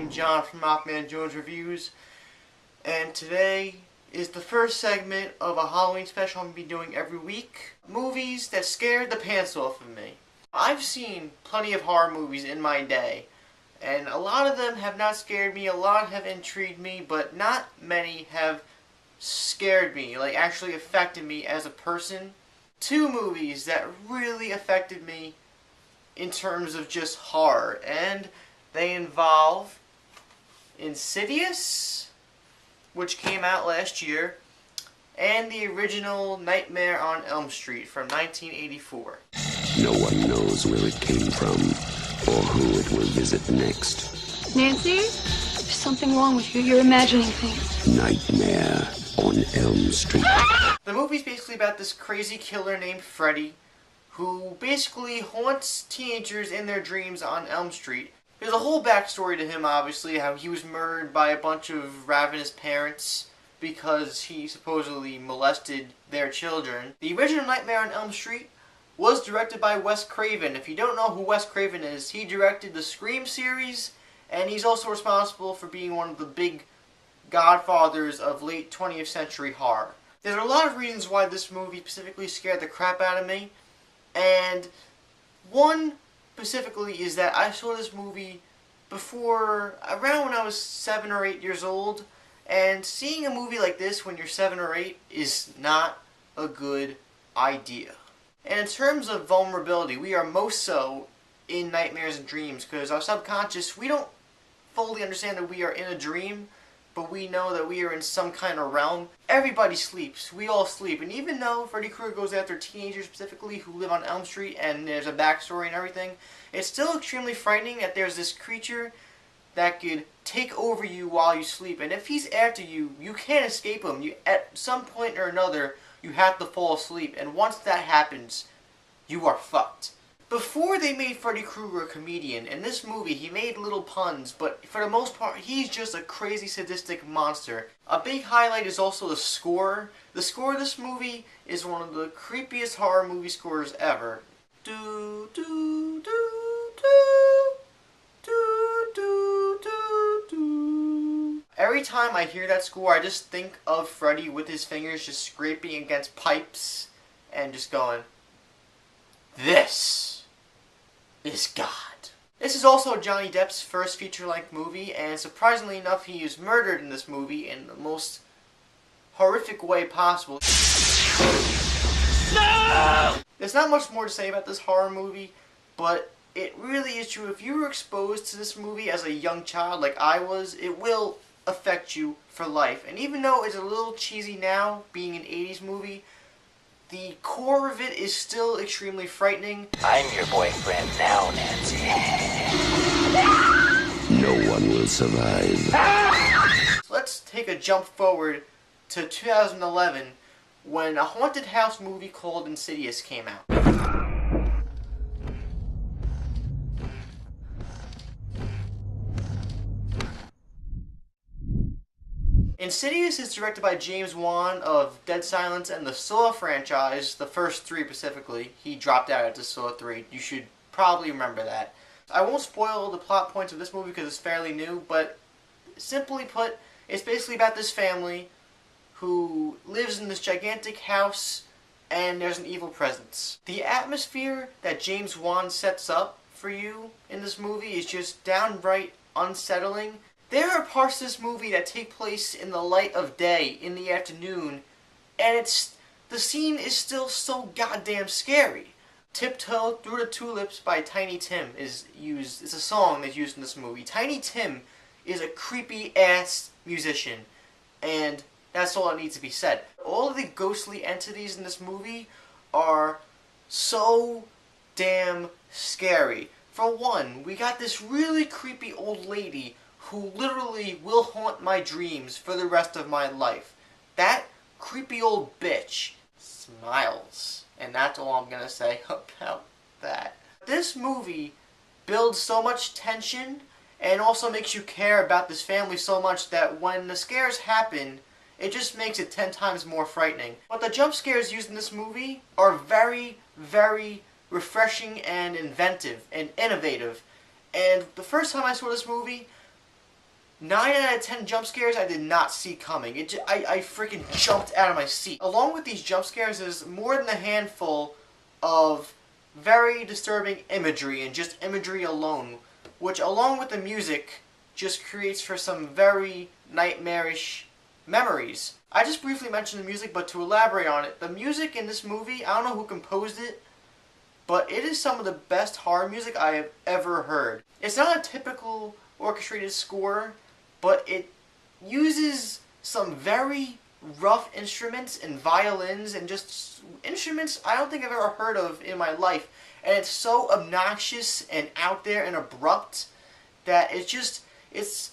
I'm John from MaffmanJones Reviews, and today is the first segment of a Halloween special I'm going to be doing every week. Movies that scared the pants off of me. I've seen plenty of horror movies in my day, and a lot of them have not scared me, a lot have intrigued me, but not many have scared me, like actually affected me as a person. Two movies that really affected me in terms of just horror, and they involve Insidious, which came out last year, and the original Nightmare on Elm Street from 1984. No one knows where it came from or who it will visit next. Nancy, there's something wrong with you. You're imagining things. Nightmare on Elm Street. The movie's basically about this crazy killer named Freddy, who basically haunts teenagers in their dreams on Elm Street. There's a whole backstory to him, obviously, how he was murdered by a bunch of ravenous parents because he supposedly molested their children. The original Nightmare on Elm Street was directed by Wes Craven. If you don't know who Wes Craven is, he directed the Scream series, and he's also responsible for being one of the big godfathers of late 20th century horror. There's a lot of reasons why this movie specifically scared the crap out of me, and one specifically is that I saw this movie around when I was 7 or 8 years old, and seeing a movie like this when you're 7 or 8 is not a good idea. And in terms of vulnerability, we are most so in nightmares and dreams, because our subconscious, we don't fully understand that we are in a dream, but we know that we are in some kind of realm. Everybody sleeps. We all sleep. And even though Freddy Krueger goes after teenagers specifically who live on Elm Street and there's a backstory and everything, it's still extremely frightening that there's this creature that could take over you while you sleep. And if he's after you, you can't escape him. At some point or another, you have to fall asleep. And once that happens, you are fucked. Before they made Freddy Krueger a comedian, in this movie he made little puns, but for the most part he's just a crazy sadistic monster. A big highlight is also the score. The score of this movie is one of the creepiest horror movie scores ever. Do do do do do do do do. Every time I hear that score, I just think of Freddy with his fingers just scraping against pipes and just going, "This is God." This is also Johnny Depp's first feature-length movie, and surprisingly enough, he is murdered in this movie in the most horrific way possible. No! There's not much more to say about this horror movie, but it really is true. If you were exposed to this movie as a young child like I was, it will affect you for life. And even though it's a little cheesy now, being an 80s movie, the core of it is still extremely frightening. I'm your boyfriend now, Nancy. No one will survive. So let's take a jump forward to 2011 when a haunted house movie called Insidious came out. Insidious is directed by James Wan of Dead Silence and the Saw franchise, the first 3 specifically. He dropped out after Saw 3. You should probably remember that. I won't spoil the plot points of this movie because it's fairly new, but simply put, it's basically about this family who lives in this gigantic house and there's an evil presence. The atmosphere that James Wan sets up for you in this movie is just downright unsettling. There are parts of this movie that take place in the light of day, in the afternoon, and the scene is still so goddamn scary. Tiptoe Through the Tulips by Tiny Tim is used. It's a song that's used in this movie. Tiny Tim is a creepy ass musician, and that's all that needs to be said. All of the ghostly entities in this movie are so damn scary. For one, we got this really creepy old lady who literally will haunt my dreams for the rest of my life. That creepy old bitch smiles. And that's all I'm gonna say about that. This movie builds so much tension and also makes you care about this family so much that when the scares happen, it just makes it 10 times more frightening. But the jump scares used in this movie are very, very refreshing and inventive and innovative. And the first time I saw this movie, 9 out of 10 jump scares I did not see coming. I freaking jumped out of my seat. Along with these jump scares is more than a handful of very disturbing imagery, and just imagery alone, which along with the music just creates for some very nightmarish memories. I just briefly mentioned the music, but to elaborate on it, the music in this movie, I don't know who composed it, but it is some of the best horror music I have ever heard. It's not a typical orchestrated score, but it uses some very rough instruments and violins and just instruments I don't think I've ever heard of in my life. And it's so obnoxious and out there and abrupt that it's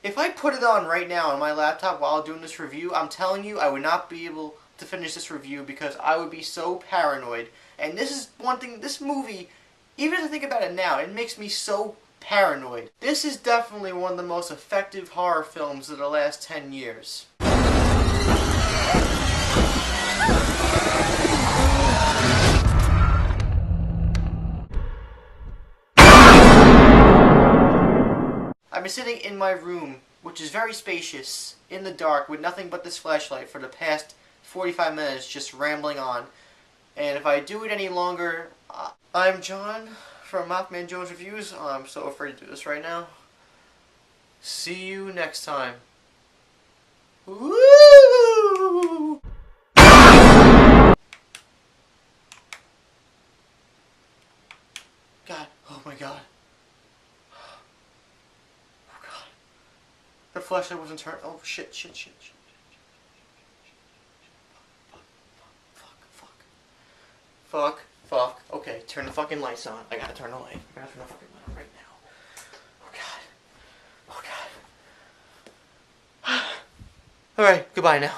if I put it on right now on my laptop while doing this review, I'm telling you I would not be able to finish this review because I would be so paranoid. And this is one thing, this movie, even as I think about it now, it makes me so paranoid. This is definitely one of the most effective horror films of the last 10 years. I've been sitting in my room, which is very spacious, in the dark, with nothing but this flashlight for the past 45 minutes, just rambling on. And if I do it any longer, I'm John from MaffmanJones Reviews. I'm so afraid to do this right now. See you next time. Woo! God, oh my God. The flashlight wasn't turned. Oh shit. Fuck. Okay, turn the fucking lights on. I gotta turn the light. I gotta turn the fucking light on right now. Oh God. Alright, goodbye now.